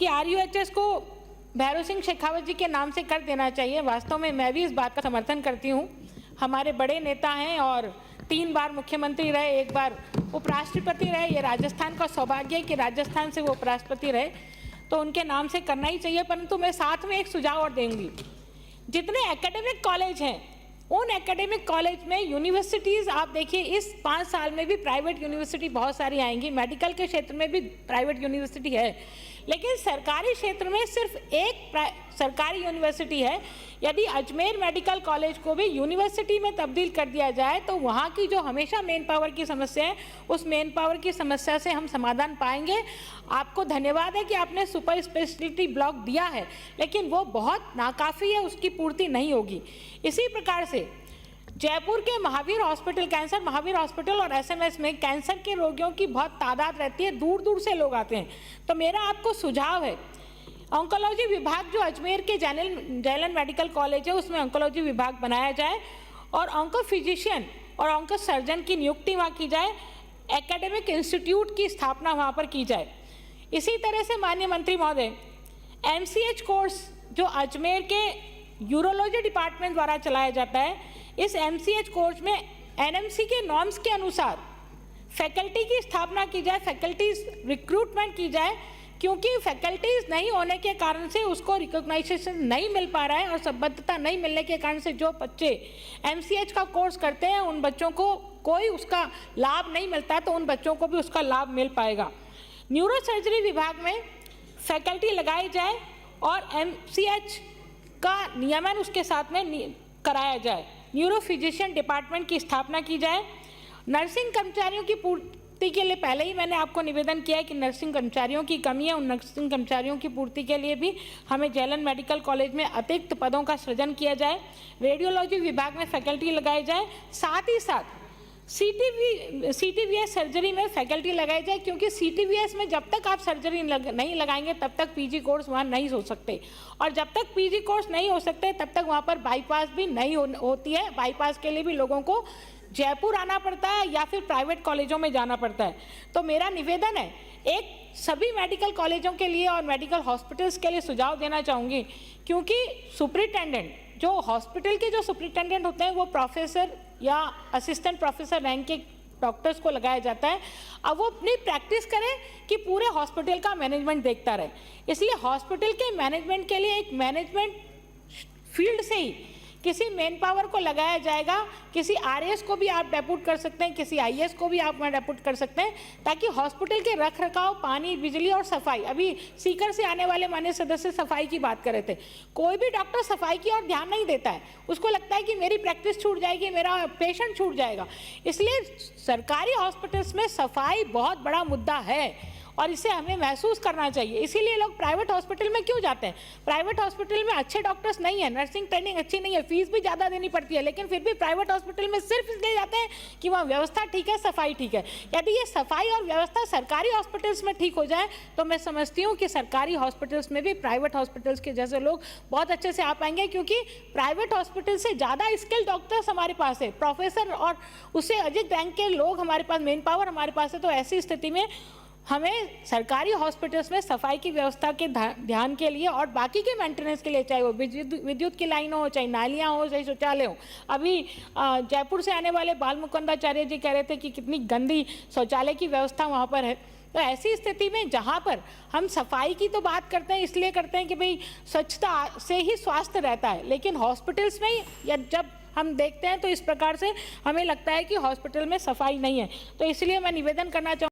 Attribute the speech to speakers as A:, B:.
A: कि RUHS को भैरव सिंह शेखावत जी के नाम से कर देना चाहिए। वास्तव में मैं भी इस बात का समर्थन करती हूँ। हमारे बड़े नेता हैं और 3 बार मुख्यमंत्री रहे, 1 बार उपराष्ट्रपति रहे। ये राजस्थान का सौभाग्य है कि राजस्थान से वो उपराष्ट्रपति रहे, तो उनके नाम से करना ही चाहिए। परंतु मैं साथ में एक सुझाव और दूंगी, जितने एकेडमिक कॉलेज हैं उन एकेडमिक कॉलेज में यूनिवर्सिटीज़ आप देखिए, इस 5 साल में भी प्राइवेट यूनिवर्सिटी बहुत सारी आएंगी। मेडिकल के क्षेत्र में भी प्राइवेट यूनिवर्सिटी है, लेकिन सरकारी क्षेत्र में सिर्फ एक सरकारी यूनिवर्सिटी है। यदि अजमेर मेडिकल कॉलेज को भी यूनिवर्सिटी में तब्दील कर दिया जाए तो वहाँ की जो हमेशा मेन पावर की समस्या है, उस मेन पावर की समस्या से हम समाधान पाएंगे। आपको धन्यवाद है कि आपने सुपर स्पेशलिटी ब्लॉक दिया है, लेकिन वो बहुत नाकाफ़ी है, उसकी पूर्ति नहीं होगी। इसी प्रकार से जयपुर के Mahavir hospital, cancer Mahavir hospital और SMS में कैंसर के रोगियों की बहुत तादाद रहती है, दूर दूर से लोग आते हैं। तो मेरा आपको सुझाव है, ऑन्कोलॉजी विभाग जो अजमेर के जैलन मेडिकल कॉलेज है उसमें ऑन्कोलॉजी विभाग बनाया जाए और ऑन्को फिजिशियन और ऑन्को सर्जन की नियुक्ति वहाँ की जाए, एकेडमिक इंस्टीट्यूट की स्थापना वहाँ पर की जाए। इसी तरह से माननीय मंत्री महोदय, MCH कोर्स जो अजमेर के यूरोलॉजी डिपार्टमेंट द्वारा चलाया जाता है, इस MCH कोर्स में NMC के नॉर्म्स के अनुसार फैकल्टी की स्थापना की जाए, फैकल्टीज रिक्रूटमेंट की जाए, क्योंकि फैकल्टीज नहीं होने के कारण से उसको रिकॉग्नाइजेशन नहीं मिल पा रहा है और संबद्धता नहीं मिलने के कारण से जो बच्चे MCH का कोर्स करते हैं उन बच्चों को कोई उसका लाभ नहीं मिलता है, तो उन बच्चों को भी उसका लाभ मिल पाएगा। न्यूरो सर्जरी विभाग में फैकल्टी लगाई जाए और MCH का नियमन उसके साथ में कराया जाए। न्यूरो फिजिशियन डिपार्टमेंट की स्थापना की जाए। नर्सिंग कर्मचारियों की पूर्ति के लिए पहले ही मैंने आपको निवेदन किया है कि नर्सिंग कर्मचारियों की कमी है, उन नर्सिंग कर्मचारियों की पूर्ति के लिए भी हमें जैलन मेडिकल कॉलेज में अतिरिक्त पदों का सृजन किया जाए। रेडियोलॉजी विभाग में फैकल्टी लगाई जाए, साथ ही साथ CTVS सर्जरी में फैकल्टी लगाई जाए, क्योंकि CTVS में जब तक आप सर्जरी नहीं लगाएंगे तब तक PG कोर्स वहाँ नहीं हो सकते, और जब तक PG कोर्स नहीं हो सकते तब तक वहाँ पर बाईपास भी नहीं होती है। बाईपास के लिए भी लोगों को जयपुर आना पड़ता है या फिर प्राइवेट कॉलेजों में जाना पड़ता है। तो मेरा निवेदन है, एक सभी मेडिकल कॉलेजों के लिए और मेडिकल हॉस्पिटल्स के लिए सुझाव देना चाहूँगी, क्योंकि सुपरिटेंडेंट जो हॉस्पिटल के जो सुपरिटेंडेंट होते हैं वो प्रोफेसर या असिस्टेंट प्रोफेसर रैंक के डॉक्टर्स को लगाया जाता है। अब वो अपनी प्रैक्टिस करें कि पूरे हॉस्पिटल का मैनेजमेंट देखता रहे। इसलिए हॉस्पिटल के मैनेजमेंट के लिए एक मैनेजमेंट फील्ड से ही किसी मेन पावर को लगाया जाएगा। किसी RAS को भी आप डेप्यूट कर सकते हैं, किसी IAS को भी आप वहाँ डेप्यूट कर सकते हैं, ताकि हॉस्पिटल के रख रखाव, पानी, बिजली और सफाई, अभी सीकर से आने वाले माननीय सदस्य सफाई की बात कर रहे थे, कोई भी डॉक्टर सफाई की ओर ध्यान नहीं देता है। उसको लगता है कि मेरी प्रैक्टिस छूट जाएगी, मेरा पेशेंट छूट जाएगा। इसलिए सरकारी हॉस्पिटल्स में सफाई बहुत बड़ा मुद्दा है और इसे हमें महसूस करना चाहिए। इसीलिए लोग प्राइवेट हॉस्पिटल में क्यों जाते हैं? प्राइवेट हॉस्पिटल में अच्छे डॉक्टर्स नहीं है, नर्सिंग ट्रेनिंग अच्छी नहीं है, फीस भी ज़्यादा देनी पड़ती है, लेकिन फिर भी प्राइवेट हॉस्पिटल में सिर्फ इसलिए जाते हैं कि वहाँ व्यवस्था ठीक है, सफाई ठीक है। यदि ये सफाई और व्यवस्था सरकारी हॉस्पिटल्स में ठीक हो जाए तो मैं समझती हूँ कि सरकारी हॉस्पिटल्स में भी प्राइवेट हॉस्पिटल्स के जैसे लोग बहुत अच्छे से आ पाएंगे, क्योंकि प्राइवेट हॉस्पिटल से ज़्यादा स्किल्ड डॉक्टर्स हमारे पास है, प्रोफेसर और उससे अधिक रैंक के लोग हमारे पास, मेन पावर हमारे पास है। तो ऐसी स्थिति में हमें सरकारी हॉस्पिटल्स में सफाई की व्यवस्था के ध्यान के लिए और बाकी के मेंटेनेंस के लिए, चाहे वो विद्युत की लाइन हो, चाहे नालियाँ हो, चाहे शौचालय हो। अभी जयपुर से आने वाले बाल मुकुंदाचार्य जी कह रहे थे कि कितनी गंदी शौचालय की व्यवस्था वहाँ पर है। तो ऐसी स्थिति में जहाँ पर हम सफाई की तो बात करते हैं, इसलिए करते हैं कि भाई स्वच्छता से ही स्वास्थ्य रहता है, लेकिन हॉस्पिटल्स में या जब हम देखते हैं तो इस प्रकार से हमें लगता है कि हॉस्पिटल में सफाई नहीं है। तो इसलिए मैं निवेदन करना चाहूँगा